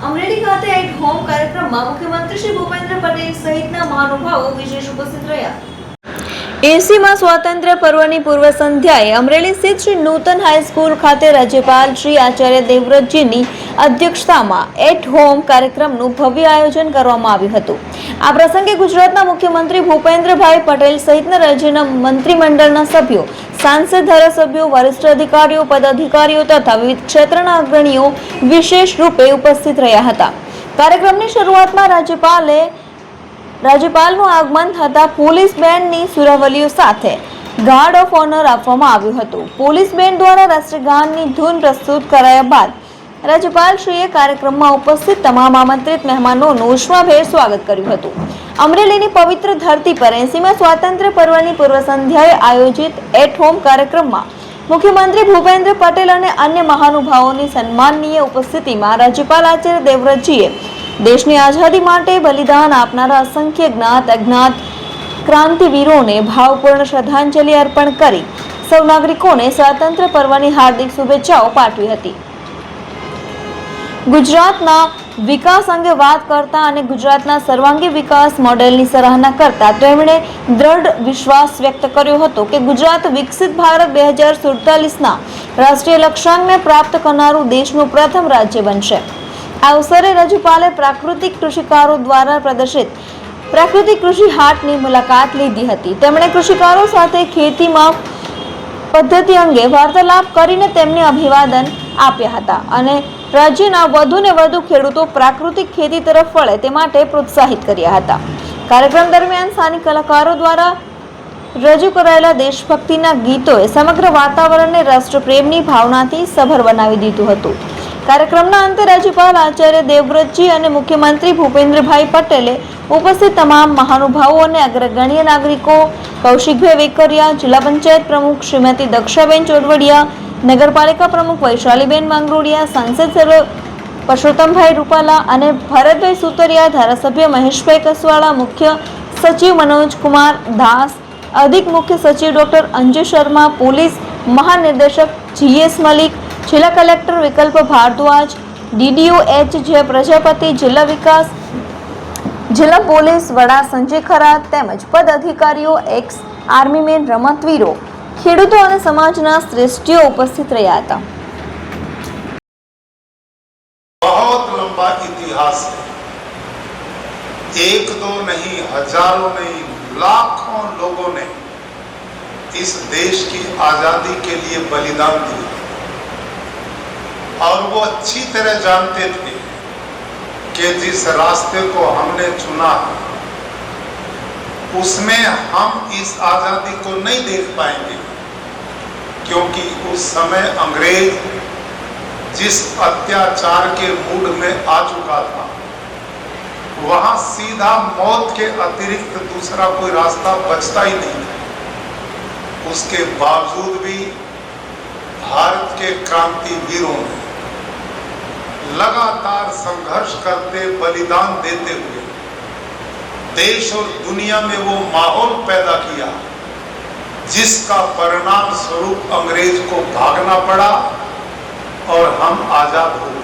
અમરેલી ખાતે at home કાર્યક્રમમાં મુખ્યમંત્રી શ્રી ભૂપેન્દ્ર પટેલ સહિતના મહાનુભાવો વિશેષ ઉપસ્થિત રહ્યા। 80મા સ્વાતંત્ર્ય પર્વની પૂર્વ સંધ્યાએ અમરેલી સ્થિત શ્રી નૂતન હાઈસ્કૂલ ખાતે રાજ્યપાલ શ્રી આચાર્ય દેવવ્રતજીની અધ્યક્ષતામાં એટ હોમ કાર્યક્રમનું ભવ્ય આયોજન કરવામાં આવ્યું હતું। આ પ્રસંગે ગુજરાતના મુખ્યમંત્રી ભૂપેન્દ્રભાઈ પટેલ સહિતના રાજ્યના મંત્રીમંડળના સભ્યો, સાંસદ, ધારાસભ્યો, વરિષ્ઠ અધિકારીઓ, પદાધિકારીઓ તથા વિવિધ ક્ષેત્રના અગ્રણીઓ વિશેષ રૂપે ઉપસ્થિત રહ્યા હતા। કાર્યક્રમની શરૂઆતમાં રાજ્યપાલનું આગમન થતા પોલીસ બેન્ડની સુરાવલીઓ સાથે ગાર્ડ ઓફ ઓનર આપવામાં આવ્યું હતું। પોલીસ બેન્ડ દ્વારા રાષ્ટ્રગાનની ધૂન પ્રસ્તુત કરાયા બાદ રાજ્યપાલશ્રીએ કાર્યક્રમમાં ઉપસ્થિત તમામ આમંત્રિત મહેમાનોનું ઉષ્માભેર સ્વાગત કર્યું હતું। અમરેલીની પવિત્ર ધરતી પર 80મા સ્વાતંત્ર્ય પર્વની પૂર્વ સંધ્યાએ આયોજિત એટ હોમ કાર્યક્રમમાં મુખ્યમંત્રી ભૂપેન્દ્ર પટેલ અને અન્ય મહાનુભાવોની સન્માનનીય ઉપસ્થિતિમાં રાજ્યપાલ આચાર્ય દેવવ્રતજીએ દેશની આઝાદી માટે બલિદાન આપનારા અસંખ્ય જ્ઞાત અજ્ઞાત ક્રાંતિવીરોને ભાવપૂર્ણ શ્રદ્ધાંજલિ અર્પણ કરી સૌ નાગરિકોને સ્વાતંત્ર્ય પર્વની હાર્દિક શુભેચ્છાઓ પાઠવી હતી। ગુજરાતના વિકાસ અંગે વાત કરતા અને ગુજરાતના સર્વાંગી વિકાસ મોડેલની સરાહના કરતા તેમણે દ્રઢ વિશ્વાસ વ્યક્ત કર્યો હતો કે ગુજરાત વિકસિત ભારત 2047ના રાષ્ટ્રીય લક્ષ્યાંકને પ્રાપ્ત કરનારું દેશનું પ્રથમ રાજ્ય બનશે। આ અવસરે રાજ્યપાલે પ્રાકૃતિક કૃષિકારો દ્વારા પ્રદર્શિત પ્રાકૃતિક કૃષિ હાટની મુલાકાત લીધી હતી। તેમણે કૃષિકારો સાથે ખેતીમાં પદ્ધતિ અંગે વાર્તાલાપ કરીને તેમને અભિવાદન આપ્યા હતા અને રાજ્યના વધુને વધુ ખેડૂતો પ્રાકૃતિક ખેતી તરફ વળે તે માટે પ્રોત્સાહિત કર્યા હતા। કાર્યક્રમ દરમિયાન સ્થાનિક કલાકારો દ્વારા રજૂ કરાયેલા દેશભક્તિના ગીતોએ સમગ્ર વાતાવરણને રાષ્ટ્રપ્રેમની ભાવનાથી સભર બનાવી દીધું હતું। કાર્યક્રમના અંતે રાજ્યપાલ આચાર્ય દેવવ્રતજી અને મુખ્યમંત્રી ભૂપેન્દ્રભાઈ પટેલે ઉપસ્થિત તમામ મહાનુભાવો અને અગ્રગણ્ય નાગરિકો, કૌશિકભાઈ વેકરિયા, જિલ્લા પંચાયત પ્રમુખ શ્રીમતી દક્ષાબેન ચોડવડિયા, નગરપાલિકા પ્રમુખ વૈશાલીબેન માંગરોળિયા, સાંસદ પરસોત્તમભાઈ રૂપાલા અને ભરતભાઈ સુતરિયા, ધારાસભ્ય મહેશભાઈ કસવાળા, મુખ્ય સચિવ મનોજકુમાર દાસ, અધિક મુખ્ય સચિવ ડોક્ટર અંજુ શર્મા, પોલીસ મહાનિર્દેશક GS મલિક, જિલ્લા કલેક્ટર વિકલ્પ ભારદ્વાજ, DDO H પ્રજાપતિ, જિલ્લા પોલીસ વડા સંજય ખરા તેમજ પદ અધિકારીઓ, એક્સ આર્મીમેન, રમતવીરો, ખેડૂતો અને સમાજના શ્રેષ્ઠીઓ ઉપસ્થિત રહ્યા હતા। बहुत लंबा इतिहास है, एक दो नहीं, हजारों नहीं, लाखों लोगों ने इस देश की आजादी के लिए बलिदान दिया और वो अच्छी तरह जानते थे कि जिस रास्ते को हमने चुना है उसमें हम इस आजादी को नहीं देख पाएंगे, क्योंकि उस समय अंग्रेज जिस अत्याचार के मूड में आ चुका था वहां सीधा मौत के अतिरिक्त दूसरा कोई रास्ता बचता ही नहीं था। उसके बावजूद भी भारत के क्रांतिवीरों ने लगातार संघर्ष करते, बलिदान देते हुए देश और दुनिया में वो माहौल पैदा किया जिसका परिणाम स्वरूप अंग्रेज को भागना पड़ा और हम आजाद हो गए।